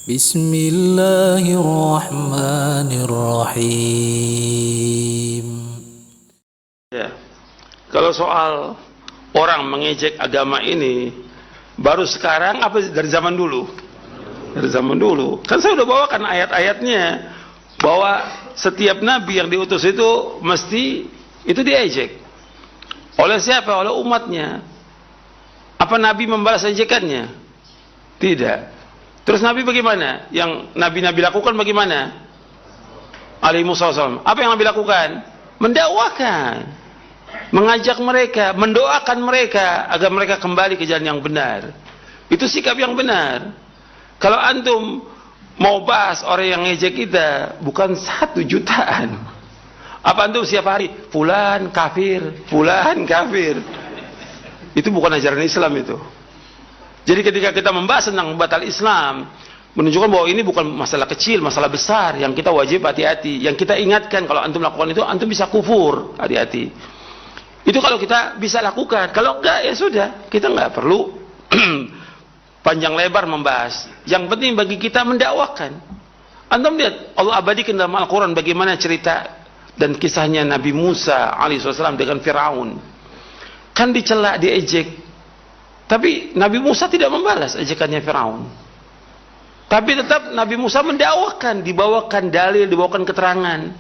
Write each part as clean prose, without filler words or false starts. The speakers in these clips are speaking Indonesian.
Bismillahirrahmanirrahim. Ya, kalau soal orang mengejek agama ini baru sekarang apa dari zaman dulu? Dari zaman dulu. Kan saya udah bawakan ayat-ayatnya bahwa setiap nabi yang diutus itu mesti itu diejek. Oleh siapa? Oleh umatnya. Apa nabi membalas ejekannya? Tidak. Terus nabi bagaimana? Yang nabi-nabi lakukan bagaimana? Alaihi wasallam. Apa yang nabi lakukan? Mendakwakan, mengajak mereka, mendoakan mereka agar mereka kembali ke jalan yang benar. Itu sikap yang benar. Kalau antum mau bahas orang yang ngejek kita, bukan 1 jutaan. Apa antum setiap hari fulan kafir, fulan kafir? Itu bukan ajaran Islam itu. Jadi ketika kita membahas tentang batal Islam, menunjukkan bahwa ini bukan masalah kecil, masalah besar yang kita wajib hati-hati. Yang kita ingatkan kalau antum lakukan itu, antum bisa kufur, hati-hati. Itu kalau kita bisa lakukan. Kalau enggak, ya sudah, kita enggak perlu panjang lebar membahas. Yang penting bagi kita mendakwakan. Antum lihat, Allah abadikan dalam Al-Quran bagaimana cerita dan kisahnya Nabi Musa alaihissalam dengan Fir'aun. Kan dicela, diejek. Tapi Nabi Musa tidak membalas ejekannya Fir'aun. Tapi tetap Nabi Musa mendakwakan, dibawakan dalil, dibawakan keterangan,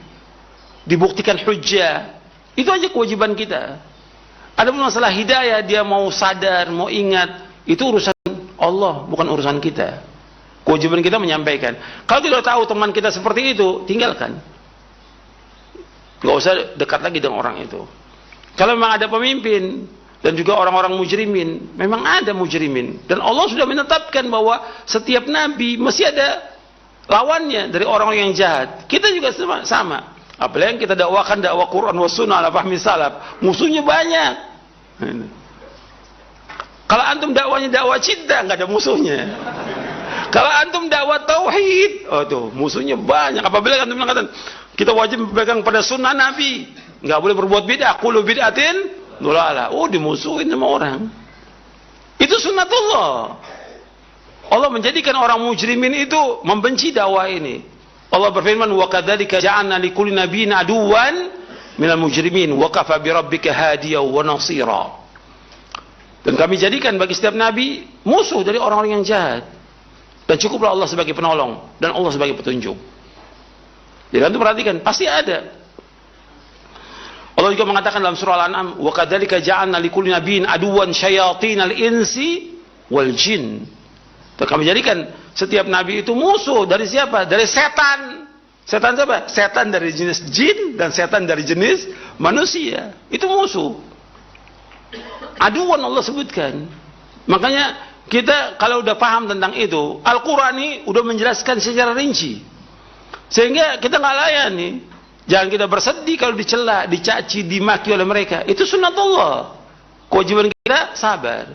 dibuktikan hujjah. Itu aja kewajiban kita. Ada masalah hidayah, dia mau sadar, mau ingat, itu urusan Allah, bukan urusan kita. Kewajiban kita menyampaikan. Kalau tidak tahu teman kita seperti itu, tinggalkan. Gak usah dekat lagi dengan orang itu. Kalau memang ada pemimpin dan juga orang-orang mujrimin, memang ada mujrimin, dan Allah sudah menetapkan bahwa setiap nabi mesti ada lawannya dari orang yang jahat. Kita juga sama. Apalagi yang kita dakwakan dakwah Quran wa sunnah ala fahmi salaf, musuhnya banyak. Kalau antum dakwanya dakwah cinta, nggak ada musuhnya. Kalau antum dakwah tauhid, oh tuh musuhnya banyak. Apabila antum mengatakan kita wajib berpegang pada sunnah Nabi, nggak boleh berbuat bid'ah, kullu bid'atin dolalah. Oh, dimusuhin sama orang. Itu sunnatullah. Allah menjadikan orang mujrimin itu membenci dakwah ini. Allah berfirman, wa kadzalika ja'alna likulli nabiyyin aduwan minal mujrimin wa kafa bi rabbika hadiyan wa nasira. Dan kami jadikan bagi setiap nabi musuh dari orang-orang yang jahat. Dan cukuplah Allah sebagai penolong dan Allah sebagai petunjuk. Jadi antum perhatikan, pasti ada. Allah juga mengatakan dalam surah Al-An'am, wa kadzalika ja'alna likulli nabiyyin aduwan syayatinal insi wal jin. Dan kami jadikan setiap nabi itu musuh dari siapa? Dari setan. Setan siapa? Setan dari jenis jin dan setan dari jenis manusia. Itu musuh. Aduan Allah sebutkan. Makanya kita kalau udah paham tentang itu, Al-Quran ini udah menjelaskan secara rinci. Sehingga kita nggak layan nih. Jangan kita bersedih kalau dicela, dicaci, dimaki oleh mereka. Itu sunnatullah. Kewajiban kita sabar.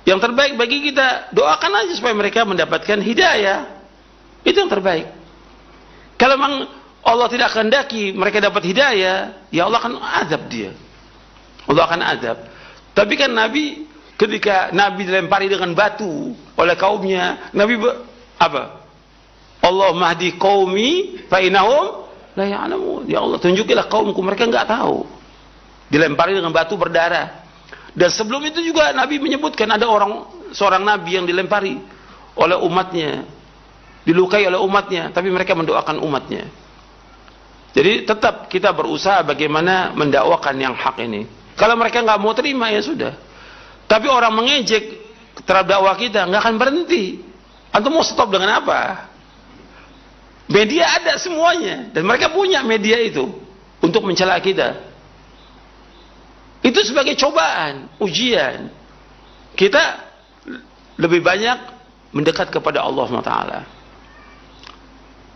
Yang terbaik bagi kita, doakan aja supaya mereka mendapatkan hidayah. Itu yang terbaik. Kalau memang Allah tidak kehendaki mereka dapat hidayah, ya Allah akan azab dia. Allah akan azab. Tapi kan Nabi, ketika Nabi dilempari dengan batu oleh kaumnya, Nabi apa? Allah mahdi qaumi fa innahum la ya'lamun. Ya Allah, tunjukilah kaumku, mereka enggak tahu. Dilempari dengan batu berdarah. Dan sebelum itu juga Nabi menyebutkan ada seorang nabi yang dilempari oleh umatnya, dilukai oleh umatnya, tapi mereka mendoakan umatnya. Jadi tetap kita berusaha bagaimana mendakwakan yang hak ini. Kalau mereka nggak mau terima, ya sudah. Tapi orang mengejek terhadap dakwah kita nggak akan berhenti. Antum mau stop dengan apa? Media ada semuanya, dan mereka punya media itu untuk mencela kita. Itu sebagai cobaan, ujian. Kita lebih banyak mendekat kepada Allah SWT.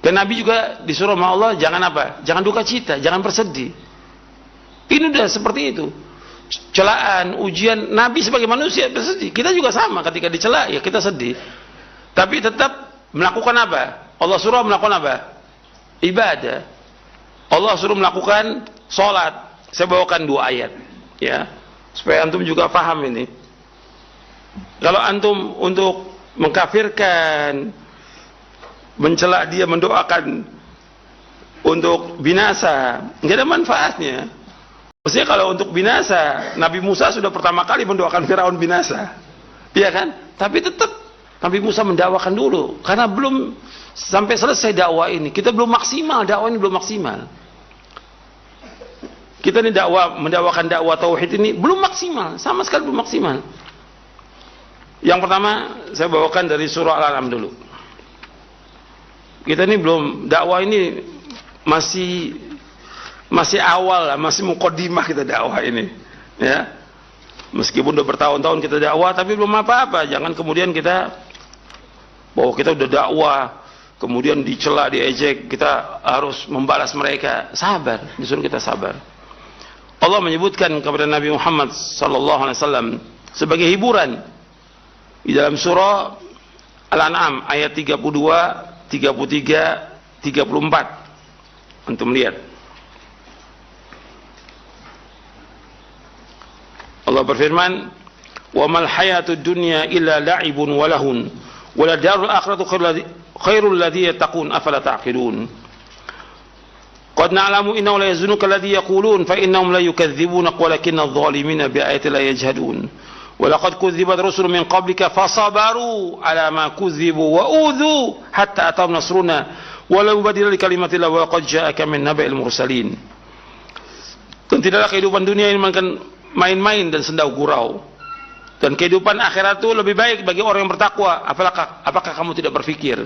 Dan Nabi juga disuruh sama Allah, jangan apa? Jangan duka cita, jangan bersedih. Ini udah seperti itu. Celaan, ujian, Nabi sebagai manusia bersedih. Kita juga sama, ketika dicela, ya kita sedih. Tapi tetap melakukan apa? Allah suruh melakukan apa? Ibadah. Allah suruh melakukan sholat. Saya bawakan 2 ayat. Ya, supaya antum juga paham ini. Kalau antum untuk mengkafirkan mencela dia, mendoakan untuk binasa, nggak ada manfaatnya. Maksudnya kalau untuk binasa, Nabi Musa sudah pertama kali mendoakan Firaun binasa, iya kan? Tapi tetap Nabi Musa mendakwakan dulu, karena belum sampai selesai dakwah ini. Kita belum maksimal, dakwah ini belum maksimal. Kita ini mendakwakan dakwah tauhid ini belum maksimal, sama sekali belum maksimal. Yang pertama saya bawakan dari surah Al-An'am dulu. Kita ini belum, dakwah ini masih awal lah, masih muqaddimah kita dakwah ini, ya. Meskipun udah bertahun-tahun kita dakwah, tapi belum apa-apa. Jangan kemudian kita bahwa kita udah dakwah, kemudian dicela, diejek, kita harus membalas mereka. Sabar, disuruh kita sabar. Allah menyebutkan kepada Nabi Muhammad sallallahu alaihi wasallam sebagai hiburan di dalam surah Al-An'am ayat 32, 33, 34. Antum lihat. Allah berfirman, "Wa mal hayatud dunya illa la'ibun wa lahun, wa la darul akhiratu khairul ladzi yattaqun afala ta'qilun." Qad na'lamu innahu la yazunnuka alladhi yaqulun fa innahum la yukadzibunak walakinna adh-dhalimina bi ayati la yajhadun. Wa laqad kudzibat rusulun min qablika fasabaru ala ma kudzibu wa udhu hatta atahum nasruna wa la mubaddila li kalimatillah wa laqad ja'aka min naba'il mursalin. Dan tidaklah kehidupan dunia ini melainkan main-main dan sendau gurau. Dan kehidupan akhirat itu lebih baik bagi orang yang bertakwa. Apakah kamu tidak berpikir?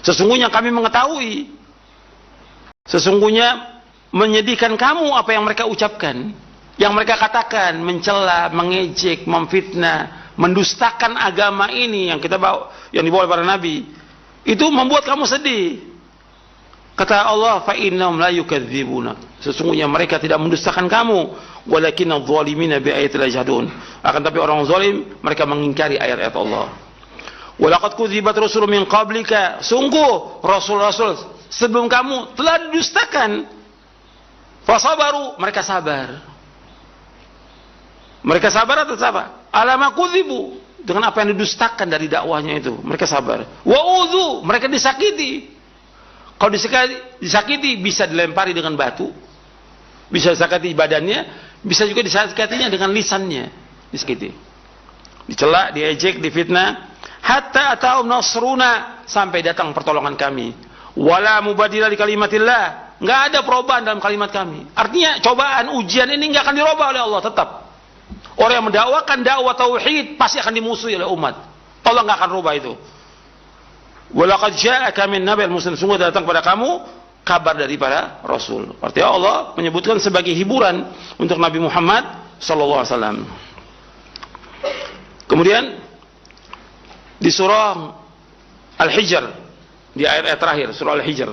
Sesungguhnya kami mengetahui, sesungguhnya menyedihkan kamu apa yang mereka ucapkan, yang mereka katakan, mencela, mengejek, memfitnah, mendustakan agama ini yang kita bawa, yang dibawa oleh para nabi. Itu membuat kamu sedih. Kata Allah, fa innahum la yukadzibunak. Sesungguhnya mereka tidak mendustakan kamu, walakinna adh-dhalimina bi ayati la yajhadun. Akan tapi orang zalim mereka mengingkari ayat-ayat Allah. Walaqad kudzibat rusulun min qablika. Sungguh rasul-rasul sebelum kamu telah didustakan. Fasabaru, mereka sabar. Mereka sabar atau apa? Alama kudzibu, dengan apa yang didustakan dari dakwahnya itu, mereka sabar. Wa udzu, mereka disakiti. Kalau disakiti bisa dilempari dengan batu, bisa disakiti badannya, bisa juga disakitinya dengan lisannya, disakiti. Dicela, diejek, difitnah, hatta atahum nasruna, sampai datang pertolongan kami. Wala mubaddila li kalimatillah, enggak ada perubahan dalam kalimat kami. Artinya cobaan, ujian ini enggak akan dirubah oleh Allah tetap. Orang yang mendakwakan dakwah tauhid pasti akan dimusuhi oleh umat. Allah enggak akan rubah itu. Walaqad ja'aka min naba'il mursalin, sungguh datang pada kamu kabar dari para rasul. Artinya Allah menyebutkan sebagai hiburan untuk Nabi Muhammad sallallahu alaihi wasallam. Kemudian di surah Al-Hijr, di ayat-ayat terakhir surah Al-Hijr,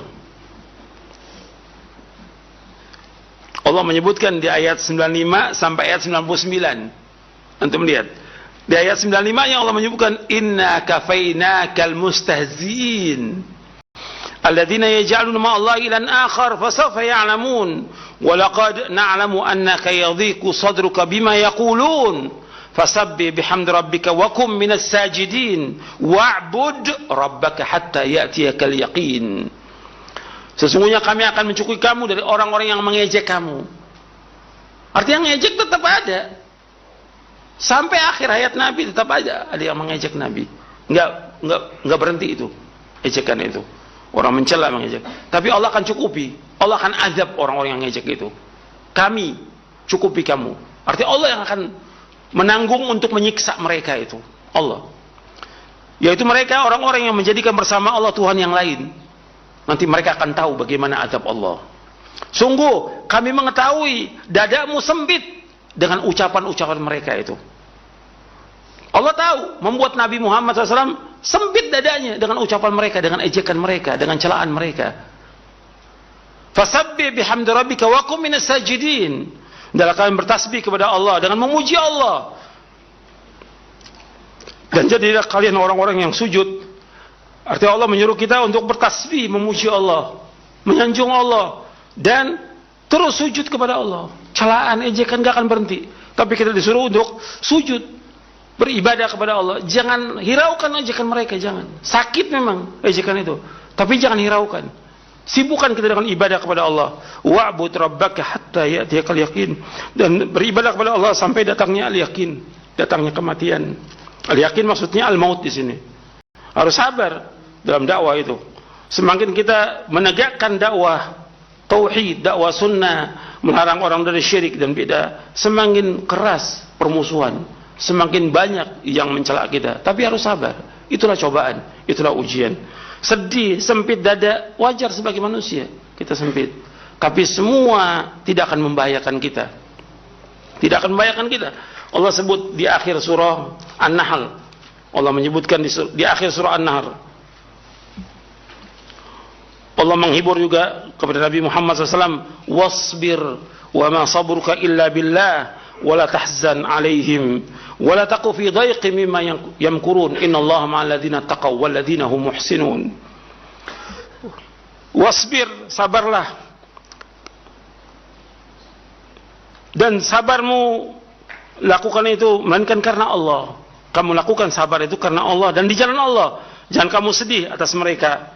Allah menyebutkan di ayat 95 sampai ayat 99. Antum lihat. Di ayat 95 yang Allah menyebutkan, inna kafainakal mustahziin alladzina yaj'aluna ma Allah ilan akhar fasawfa ya'lamun wa laqad na'lamu annaka yadhiqu sadruka bima yaqulun fasabbih bihamdi rabbika wa kum minas sajidin wa'bud rabbaka hatta ya'tiyakal yaqin. Sesungguhnya kami akan mencukupi kamu dari orang-orang yang mengejek kamu. Artinya ngejek tetap ada. Sampai akhir hayat Nabi tetap ada yang mengejek Nabi. Enggak berhenti itu ejekan itu. Orang mencela, mengejek. Tapi Allah akan cukupi. Allah akan azab orang-orang yang ngejek itu. Kami cukupi kamu. Artinya Allah yang akan menanggung untuk menyiksa mereka itu. Allah. Yaitu mereka orang-orang yang menjadikan bersama Allah Tuhan yang lain. Nanti mereka akan tahu bagaimana azab Allah. Sungguh kami mengetahui dadamu sempit dengan ucapan-ucapan mereka itu. Allah tahu membuat Nabi Muhammad SAW sempit dadanya dengan ucapan mereka, dengan ejekan mereka, dengan celaan mereka. Fasabbih bihamdi rabbika wa kum minas sajidin. Hendaklah kalian bertasbih kepada Allah dengan memuji Allah. Dan jadilah kalian orang-orang yang sujud. Artinya Allah menyuruh kita untuk bertasbih, memuji Allah, menyanjung Allah, dan terus sujud kepada Allah. Celaan, ejekan gak akan berhenti. Tapi kita disuruh untuk sujud. beribadah kepada Allah, jangan hiraukan ejekan mereka, jangan. Sakit memang ejekan itu, tapi jangan hiraukan. Sibukkan kita dengan ibadah kepada Allah. Wa'bud rabbaka hatta ya'tiyakal yaqin. Dan beribadah kepada Allah sampai datangnya al-yaqin, datangnya kematian. Al-yaqin maksudnya al-maut di sini. Harus sabar dalam dakwah itu. Semakin kita menegakkan dakwah tauhid, dakwah sunnah, melarang orang dari syirik dan bid'ah, semakin keras permusuhan, semakin banyak yang mencela kita. Tapi harus sabar. Itulah cobaan, itulah ujian. Sedih, sempit dada, wajar sebagai manusia. Kita sempit. Tapi semua tidak akan membahayakan kita. Tidak akan membahayakan kita. Allah sebut di akhir surah An-Nahl. Allah menyebutkan di akhir surah An-Nahl. Allah menghibur juga kepada Nabi Muhammad SAW, wasbir wa ma sabruka illa billah wa la tahzan alaihim wa la taqu fi dhayqin mimma yamkurun innallaha ma'al ladzina taqaw wal ladzina hum muhsinun. Wasbir, sabarlah, dan sabarmu lakukan itu melainkan karena Allah. Kamu lakukan sabar itu karena Allah dan di jalan Allah. Jangan kamu sedih atas mereka.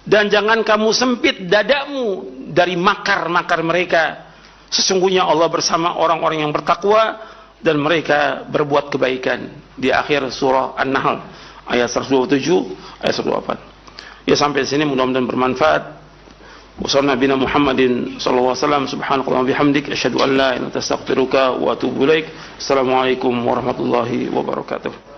Dan jangan kamu sempit dadamu dari makar-makar mereka. Sesungguhnya Allah bersama orang-orang yang bertakwa dan mereka berbuat kebaikan. Di akhir surah An-Nahl ayat 127 ayat 128. Ya, sampai sini mudah-mudahan bermanfaat. Wassallallahu nabiyana Muhammadin sallallahu alaihi wasallam, subhanakallahumma bihamdik asyhadu an la ilaha illa anta astaghfiruka wa atubu ilaik. Assalamualaikum warahmatullahi wabarakatuh.